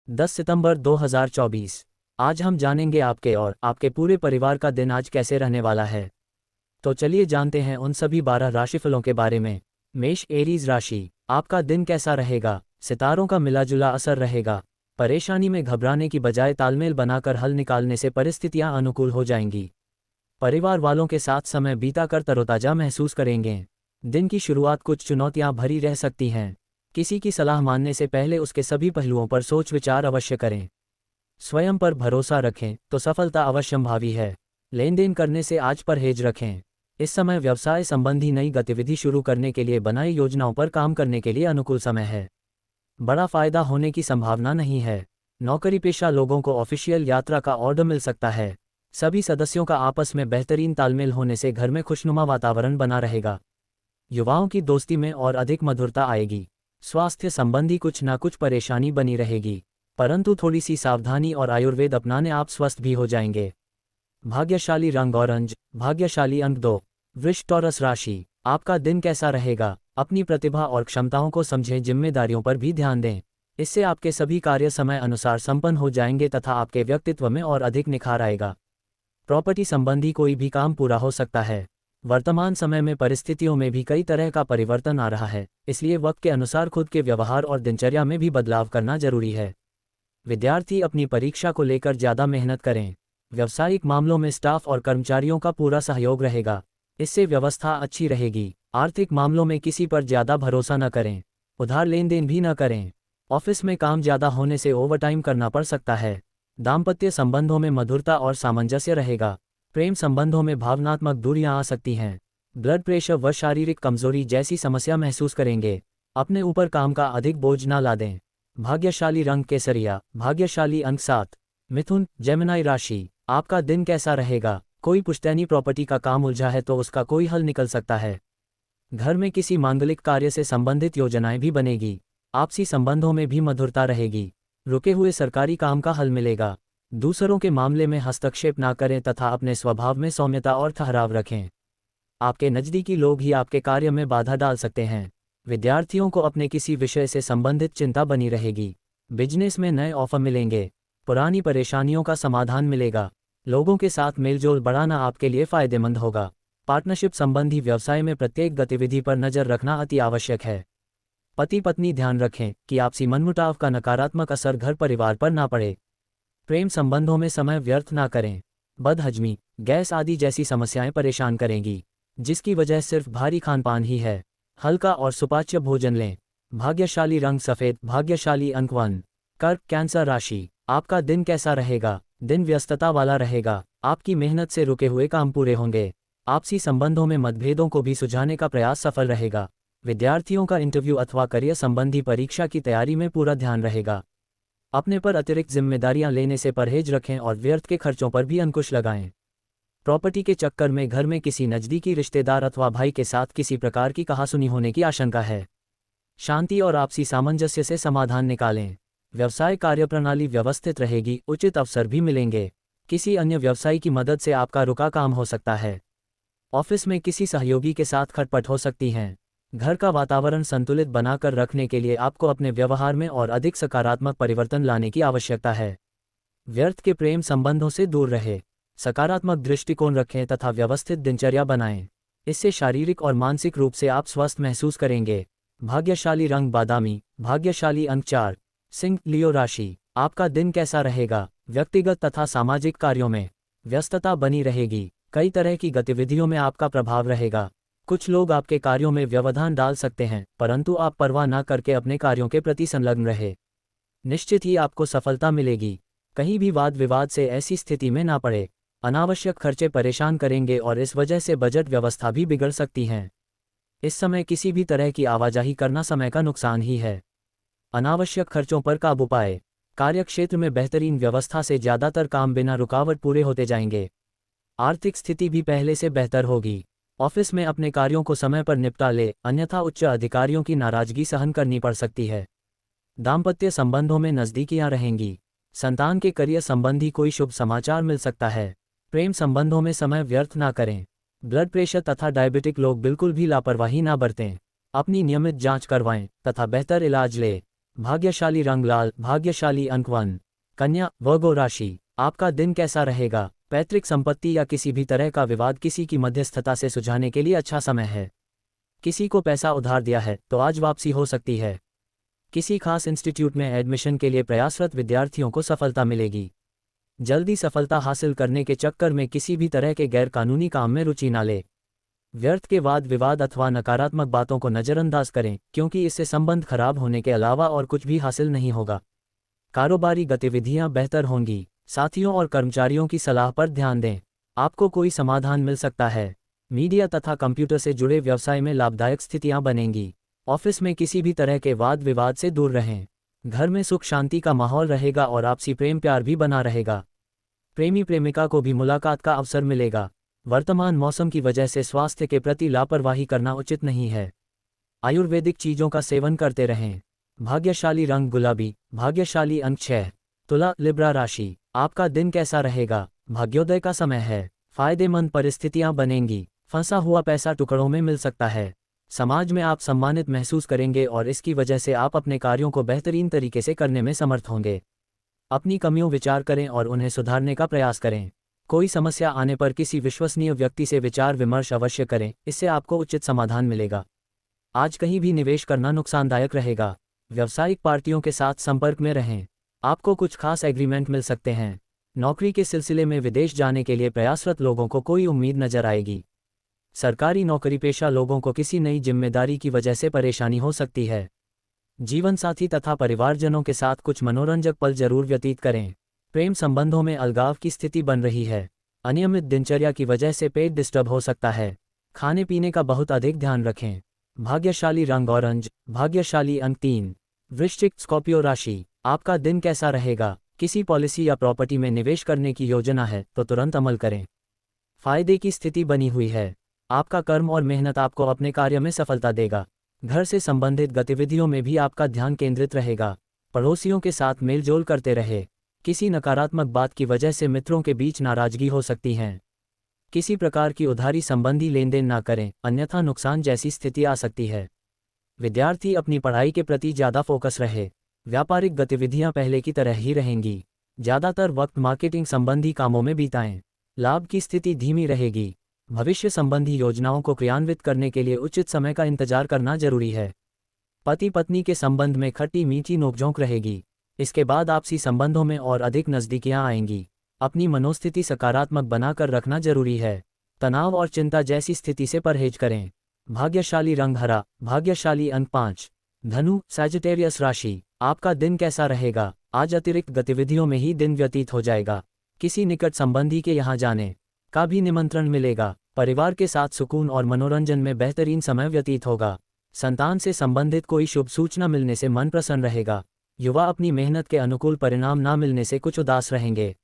10 सितंबर 2024। आज हम जानेंगे आपके और आपके पूरे परिवार का दिन आज कैसे रहने वाला है। तो चलिए जानते हैं उन सभी 12 राशिफलों के बारे में। मेष एरीज राशि, आपका दिन कैसा रहेगा। सितारों का मिलाजुला असर रहेगा। परेशानी में घबराने की बजाय तालमेल बनाकर हल निकालने से परिस्थितियां अनुकूल हो जाएंगी। परिवार वालों के साथ समय बिताकर तरोताजा महसूस करेंगे। दिन की शुरुआत कुछ चुनौतियां भरी रह सकती हैं। किसी की सलाह मानने से पहले उसके सभी पहलुओं पर सोच विचार अवश्य करें। स्वयं पर भरोसा रखें तो सफलता अवश्यंभावी है। लेन देन करने से आज परहेज रखें। इस समय व्यवसाय संबंधी नई गतिविधि शुरू करने के लिए बनाई योजनाओं पर काम करने के लिए अनुकूल समय है। बड़ा फायदा होने की संभावना नहीं है। नौकरी पेशा लोगों को ऑफिशियल यात्रा का ऑर्डर मिल सकता है। सभी सदस्यों का आपस में बेहतरीन तालमेल होने से घर में खुशनुमा वातावरण बना रहेगा। युवाओं की दोस्ती में और अधिक मधुरता आएगी। स्वास्थ्य संबंधी कुछ ना कुछ परेशानी बनी रहेगी, परंतु थोड़ी सी सावधानी और आयुर्वेद अपनाने आप स्वस्थ भी हो जाएंगे। भाग्यशाली रंग ऑरेंज, भाग्यशाली अंक 2। वृष टॉरस राशि, आपका दिन कैसा रहेगा। अपनी प्रतिभा और क्षमताओं को समझें, जिम्मेदारियों पर भी ध्यान दें। इससे आपके सभी कार्य समय अनुसार संपन्न हो जाएंगे तथा आपके व्यक्तित्व में और अधिक निखार आएगा। प्रॉपर्टी संबंधी कोई भी काम पूरा हो सकता है। वर्तमान समय में परिस्थितियों में भी कई तरह का परिवर्तन आ रहा है, इसलिए वक्त के अनुसार खुद के व्यवहार और दिनचर्या में भी बदलाव करना जरूरी है। विद्यार्थी अपनी परीक्षा को लेकर ज़्यादा मेहनत करें। व्यावसायिक मामलों में स्टाफ और कर्मचारियों का पूरा सहयोग रहेगा, इससे व्यवस्था अच्छी रहेगी। आर्थिक मामलों में किसी पर ज़्यादा भरोसा न करें। उधार लेन देन भी न करें। ऑफिस में काम ज़्यादा होने से ओवरटाइम करना पड़ सकता है। दाम्पत्य संबंधों में मधुरता और सामंजस्य रहेगा। प्रेम संबंधों में भावनात्मक दूरियां आ सकती हैं। ब्लड प्रेशर व शारीरिक कमजोरी जैसी समस्या महसूस करेंगे। अपने ऊपर काम का अधिक बोझ ना लादें। भाग्यशाली रंग केसरिया, भाग्यशाली अंक 7। मिथुन जेमिनी राशि, आपका दिन कैसा रहेगा। कोई पुश्तैनी प्रॉपर्टी का काम उलझा है तो उसका कोई हल निकल सकता है। घर में किसी मांगलिक कार्य से संबंधित योजनाएं भी बनेगी। आपसी संबंधों में भी मधुरता रहेगी। रुके हुए सरकारी काम का हल मिलेगा। दूसरों के मामले में हस्तक्षेप ना करें तथा अपने स्वभाव में सौम्यता और ठहराव रखें। आपके नज़दीकी लोग ही आपके कार्य में बाधा डाल सकते हैं। विद्यार्थियों को अपने किसी विषय से संबंधित चिंता बनी रहेगी। बिजनेस में नए ऑफर मिलेंगे। पुरानी परेशानियों का समाधान मिलेगा। लोगों के साथ मेलजोल बढ़ाना आपके लिए फायदेमंद होगा। पार्टनरशिप संबंधी व्यवसाय में प्रत्येक गतिविधि पर नज़र रखना अति आवश्यक है। पति पत्नी ध्यान रखें कि आपसी मनमुटाव का नकारात्मक असर घर परिवार पर ना पड़े। प्रेम संबंधों में समय व्यर्थ ना करें। बदहजमी, गैस आदि जैसी समस्याएं परेशान करेंगी, जिसकी वजह सिर्फ भारी खानपान ही है। हल्का और सुपाच्य भोजन लें। भाग्यशाली रंग सफ़ेद, भाग्यशाली अंक 1। कर्क कैंसर राशि, आपका दिन कैसा रहेगा। दिन व्यस्तता वाला रहेगा। आपकी मेहनत से रुके हुए काम पूरे होंगे। आपसी संबंधों में मतभेदों को भी सुलझाने का प्रयास सफल रहेगा। विद्यार्थियों का इंटरव्यू अथवा करियर संबंधी परीक्षा की तैयारी में पूरा ध्यान रहेगा। अपने पर अतिरिक्त जिम्मेदारियां लेने से परहेज रखें और व्यर्थ के खर्चों पर भी अंकुश लगाएं। प्रॉपर्टी के चक्कर में घर में किसी नज़दीकी रिश्तेदार अथवा भाई के साथ किसी प्रकार की कहासुनी होने की आशंका है। शांति और आपसी सामंजस्य से समाधान निकालें। व्यवसाय कार्यप्रणाली व्यवस्थित रहेगी। उचित अवसर भी मिलेंगे। किसी अन्य व्यवसायी की मदद से आपका रुका काम हो सकता है। ऑफिस में किसी सहयोगी के साथ खटपट हो सकती हैं। घर का वातावरण संतुलित बनाकर रखने के लिए आपको अपने व्यवहार में और अधिक सकारात्मक परिवर्तन लाने की आवश्यकता है। व्यर्थ के प्रेम संबंधों से दूर रहे। सकारात्मक दृष्टिकोण रखें तथा व्यवस्थित दिनचर्या बनाएं। इससे शारीरिक और मानसिक रूप से आप स्वस्थ महसूस करेंगे। भाग्यशाली रंग बादामी, भाग्यशाली अंक 4। सिंह लियो राशि, आपका दिन कैसा रहेगा। व्यक्तिगत तथा सामाजिक कार्यों में व्यस्तता बनी रहेगी। कई तरह की गतिविधियों में आपका प्रभाव रहेगा। कुछ लोग आपके कार्यों में व्यवधान डाल सकते हैं, परंतु आप परवाह न करके अपने कार्यों के प्रति संलग्न रहे। निश्चित ही आपको सफलता मिलेगी। कहीं भी वाद विवाद से ऐसी स्थिति में ना पड़े। अनावश्यक खर्चे परेशान करेंगे और इस वजह से बजट व्यवस्था भी बिगड़ सकती हैं। इस समय किसी भी तरह की आवाजाही करना समय का नुकसान ही है। अनावश्यक खर्चों पर काबू पाए। कार्यक्षेत्र में बेहतरीन व्यवस्था से ज़्यादातर काम बिना रुकावट पूरे होते जाएंगे। आर्थिक स्थिति भी पहले से बेहतर होगी। ऑफिस में अपने कार्यों को समय पर निपटा ले, अन्यथा उच्च अधिकारियों की नाराजगी सहन करनी पड़ सकती है। दाम्पत्य संबंधों में नज़दीकियां रहेंगी। संतान के करियर संबंधी कोई शुभ समाचार मिल सकता है। प्रेम संबंधों में समय व्यर्थ ना करें। ब्लड प्रेशर तथा डायबिटिक लोग बिल्कुल भी लापरवाही ना बरतें। अपनी नियमित जांच करवाएं तथा बेहतर इलाज लें। भाग्यशाली रंग लाल, भाग्यशाली अंक 1। कन्या वर्गो राशि, आपका दिन कैसा रहेगा? पैतृक संपत्ति या किसी भी तरह का विवाद किसी की मध्यस्थता से सुलझाने के लिए अच्छा समय है। किसी को पैसा उधार दिया है तो आज वापसी हो सकती है। किसी खास इंस्टीट्यूट में एडमिशन के लिए प्रयासरत विद्यार्थियों को सफलता मिलेगी। जल्दी सफलता हासिल करने के चक्कर में किसी भी तरह के गैर कानूनी काम में रुचि न ले। व्यर्थ के वाद विवाद अथवा नकारात्मक बातों को नज़रअंदाज करें, क्योंकि इससे संबंध खराब होने के अलावा और कुछ भी हासिल नहीं होगा। कारोबारी गतिविधियां बेहतर होंगी। साथियों और कर्मचारियों की सलाह पर ध्यान दें, आपको कोई समाधान मिल सकता है। मीडिया तथा कंप्यूटर से जुड़े व्यवसाय में लाभदायक स्थितियां बनेंगी। ऑफिस में किसी भी तरह के वाद विवाद से दूर रहें। घर में सुख शांति का माहौल रहेगा और आपसी प्रेम प्यार भी बना रहेगा। प्रेमी प्रेमिका को भी मुलाकात का अवसर मिलेगा। वर्तमान मौसम की वजह से स्वास्थ्य के प्रति लापरवाही करना उचित नहीं है। आयुर्वेदिक चीज़ों का सेवन करते रहें। भाग्यशाली रंग गुलाबी, भाग्यशाली अंक 6। तुला लिब्रा राशि, आपका दिन कैसा रहेगा? भाग्योदय का समय है। फायदेमंद परिस्थितियां बनेंगी। फंसा हुआ पैसा टुकड़ों में मिल सकता है। समाज में आप सम्मानित महसूस करेंगे और इसकी वजह से आप अपने कार्यों को बेहतरीन तरीके से करने में समर्थ होंगे। अपनी कमियों विचार करें और उन्हें सुधारने का प्रयास करें। कोई समस्या आने पर किसी विश्वसनीय व्यक्ति से विचार विमर्श अवश्य करें, इससे आपको उचित समाधान मिलेगा। आज कहीं भी निवेश करना नुकसानदायक रहेगा। व्यावसायिक पार्टियों के साथ संपर्क में रहें। आपको कुछ खास एग्रीमेंट मिल सकते हैं। नौकरी के सिलसिले में विदेश जाने के लिए प्रयासरत लोगों को कोई उम्मीद नजर आएगी। सरकारी नौकरी पेशा लोगों को किसी नई जिम्मेदारी की वजह से परेशानी हो सकती है। जीवन साथी तथा परिवारजनों के साथ कुछ मनोरंजक पल जरूर व्यतीत करें। प्रेम संबंधों में अलगाव की स्थिति बन रही है। अनियमित दिनचर्या की वजह से पेट डिस्टर्ब हो सकता है। खाने पीने का बहुत अधिक ध्यान रखें। भाग्यशाली रंग ऑरेंज, भाग्यशाली अंक 3। वृश्चिक स्कॉर्पियो राशि, आपका दिन कैसा रहेगा? किसी पॉलिसी या प्रॉपर्टी में निवेश करने की योजना है तो तुरंत अमल करें। फायदे की स्थिति बनी हुई है। आपका कर्म और मेहनत आपको अपने कार्य में सफलता देगा। घर से संबंधित गतिविधियों में भी आपका ध्यान केंद्रित रहेगा। पड़ोसियों के साथ मेलजोल करते रहे। किसी नकारात्मक बात की वजह से मित्रों के बीच नाराजगी हो सकती है। किसी प्रकार की उधारी संबंधी लेन देन ना करें, अन्यथा नुकसान जैसी स्थिति आ सकती है। विद्यार्थी अपनी पढ़ाई के प्रति ज़्यादा फोकस रहे। व्यापारिक गतिविधियां पहले की तरह ही रहेंगी। ज़्यादातर वक्त मार्केटिंग संबंधी कामों में बिताएं। लाभ की स्थिति धीमी रहेगी। भविष्य संबंधी योजनाओं को क्रियान्वित करने के लिए उचित समय का इंतजार करना जरूरी है। पति पत्नी के संबंध में खट्टी मीठी नोकझोंक रहेगी। इसके बाद आपसी संबंधों में और अधिक नज़दीकियां आएंगी। अपनी मनोस्थिति सकारात्मक बनाकर रखना जरूरी है। तनाव और चिंता जैसी स्थिति से परहेज करें। भाग्यशाली रंग हरा, भाग्यशाली अंक 5। धनु सैजिटेरियस राशि, आपका दिन कैसा रहेगा? आज अतिरिक्त गतिविधियों में ही दिन व्यतीत हो जाएगा। किसी निकट संबंधी के यहाँ जाने का भी निमंत्रण मिलेगा। परिवार के साथ सुकून और मनोरंजन में बेहतरीन समय व्यतीत होगा। संतान से संबंधित कोई शुभ सूचना मिलने से मन प्रसन्न रहेगा। युवा अपनी मेहनत के अनुकूल परिणाम ना मिलने से कुछ उदास रहेंगे,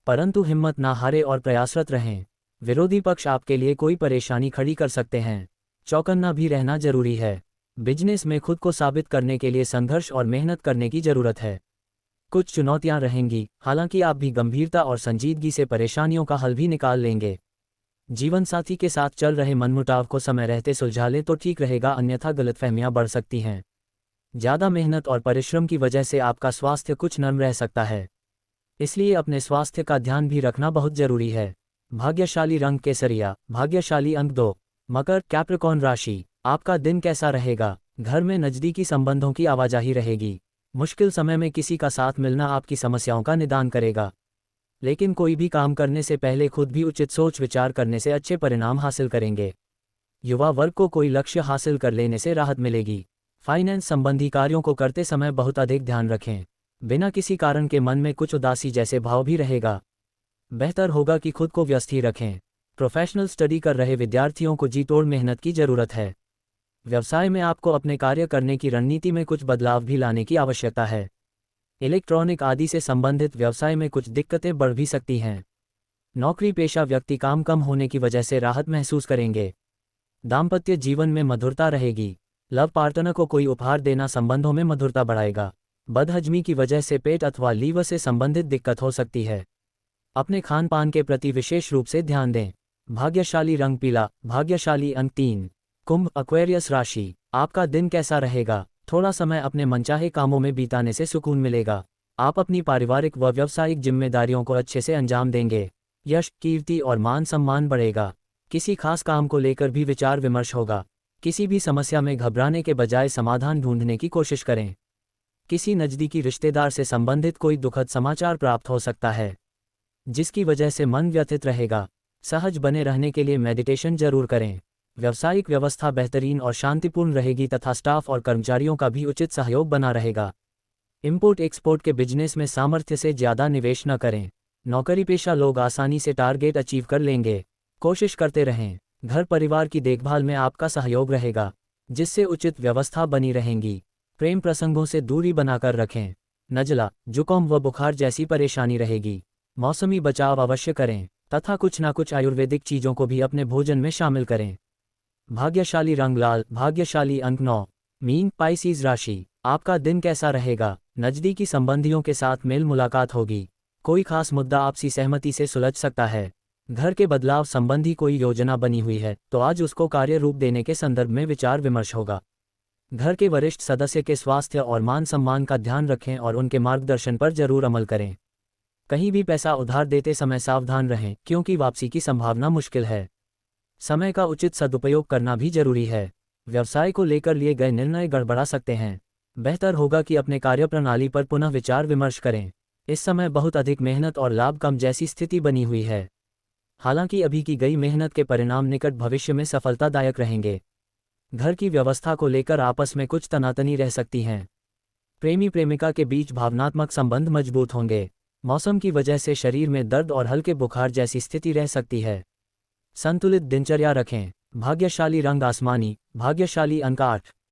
परंतु हिम्मत ना हारे और प्रयासरत रहें। विरोधी पक्ष आपके लिए कोई परेशानी खड़ी कर सकते हैं। चौकन्ना भी रहना जरूरी है। बिजनेस में खुद को साबित करने के लिए संघर्ष और मेहनत करने की जरूरत है। कुछ चुनौतियां रहेंगी, हालांकि आप भी गंभीरता और संजीदगी से परेशानियों का हल भी निकाल लेंगे। जीवन साथी के साथ चल रहे मनमुटाव को समय रहते सुलझा लें तो ठीक रहेगा, अन्यथा गलतफहमियां बढ़ सकती हैं। ज़्यादा मेहनत और परिश्रम की वजह से आपका स्वास्थ्य कुछ नर्म रह सकता है, इसलिए अपने स्वास्थ्य का ध्यान भी रखना बहुत जरूरी है। भाग्यशाली रंग केसरिया, भाग्यशाली अंक 2। मकर कैप्रिकॉर्न राशि, आपका दिन कैसा रहेगा? घर में नज़दीकी संबंधों की आवाजाही रहेगी। मुश्किल समय में किसी का साथ मिलना आपकी समस्याओं का निदान करेगा, लेकिन कोई भी काम करने से पहले खुद भी उचित सोच विचार करने से अच्छे परिणाम हासिल करेंगे। युवा वर्ग को कोई लक्ष्य हासिल कर लेने से राहत मिलेगी। फाइनेंस संबंधी कार्यों को करते समय बहुत अधिक ध्यान रखें। बिना किसी कारण के मन में कुछ उदासी जैसे भाव भी रहेगा। बेहतर होगा कि खुद को व्यस्त ही रखें। प्रोफेशनल स्टडी कर रहे विद्यार्थियों को जी तोड़ मेहनत की जरूरत है। व्यवसाय में आपको अपने कार्य करने की रणनीति में कुछ बदलाव भी लाने की आवश्यकता है। इलेक्ट्रॉनिक आदि से संबंधित व्यवसाय में कुछ दिक्कतें बढ़ भी सकती हैं। नौकरी पेशा व्यक्ति काम कम होने की वजह से राहत महसूस करेंगे। दाम्पत्य जीवन में मधुरता रहेगी। लव पार्टनर को कोई उपहार देना संबंधों में मधुरता बढ़ाएगा। बदहजमी की वजह से पेट अथवा लीवर से संबंधित दिक्कत हो सकती है। अपने खान पान के प्रति विशेष रूप से ध्यान दें। भाग्यशाली रंग पीला, भाग्यशाली अंक 3। कुंभ एक्वेरियस राशि, आपका दिन कैसा रहेगा? थोड़ा समय अपने मनचाहे कामों में बिताने से सुकून मिलेगा। आप अपनी पारिवारिक व व्यावसायिक जिम्मेदारियों को अच्छे से अंजाम देंगे। यश, कीर्ति और मान सम्मान बढ़ेगा। किसी खास काम को लेकर भी विचार विमर्श होगा। किसी भी समस्या में घबराने के बजाय समाधान ढूंढने की कोशिश करें। किसी नज़दीकी रिश्तेदार से संबंधित कोई दुखद समाचार प्राप्त हो सकता है, जिसकी वजह से मन व्यथित रहेगा। सहज बने रहने के लिए मेडिटेशन जरूर करें। व्यावसायिक व्यवस्था बेहतरीन और शांतिपूर्ण रहेगी तथा स्टाफ और कर्मचारियों का भी उचित सहयोग बना रहेगा। इंपोर्ट एक्सपोर्ट के बिजनेस में सामर्थ्य से ज़्यादा निवेश न करें। नौकरी पेशा लोग आसानी से टारगेट अचीव कर लेंगे। कोशिश करते रहें। घर परिवार की देखभाल में आपका सहयोग रहेगा, जिससे उचित व्यवस्था बनी रहेंगी। प्रेम प्रसंगों से दूरी बनाकर रखें। नज़ला, जुकाम व बुखार जैसी परेशानी रहेगी। मौसमी बचाव अवश्य करें तथा कुछ ना कुछ आयुर्वेदिक चीज़ों को भी अपने भोजन में शामिल करें। भाग्यशाली रंग लाल, भाग्यशाली अंक 9। मीन, पाइसीज राशि। आपका दिन कैसा रहेगा? नज़दीकी संबंधियों के साथ मेल मुलाकात होगी। कोई खास मुद्दा आपसी सहमति से सुलझ सकता है। घर के बदलाव संबंधी कोई योजना बनी हुई है तो आज उसको कार्य रूप देने के संदर्भ में विचार विमर्श होगा। घर के वरिष्ठ सदस्य के स्वास्थ्य और मान सम्मान का ध्यान रखें और उनके मार्गदर्शन पर जरूर अमल करें। कहीं भी पैसा उधार देते समय सावधान रहें, क्योंकि वापसी की संभावना मुश्किल है। समय का उचित सदुपयोग करना भी जरूरी है। व्यवसाय को लेकर लिए गए निर्णय गड़बड़ा सकते हैं। बेहतर होगा कि अपने कार्यप्रणाली पर पुनः विचार विमर्श करें। इस समय बहुत अधिक मेहनत और लाभ कम जैसी स्थिति बनी हुई है। हालांकि अभी की गई मेहनत के परिणाम निकट भविष्य में सफलतादायक रहेंगे। घर की व्यवस्था को लेकर आपस में कुछ तनातनी रह सकती हैं। प्रेमी प्रेमिका के बीच भावनात्मक संबंध मजबूत होंगे। मौसम की वजह से शरीर में दर्द और हल्के बुखार जैसी स्थिति रह सकती है। संतुलित दिनचर्या रखें। भाग्यशाली रंग आसमानी, भाग्यशाली अंक 8।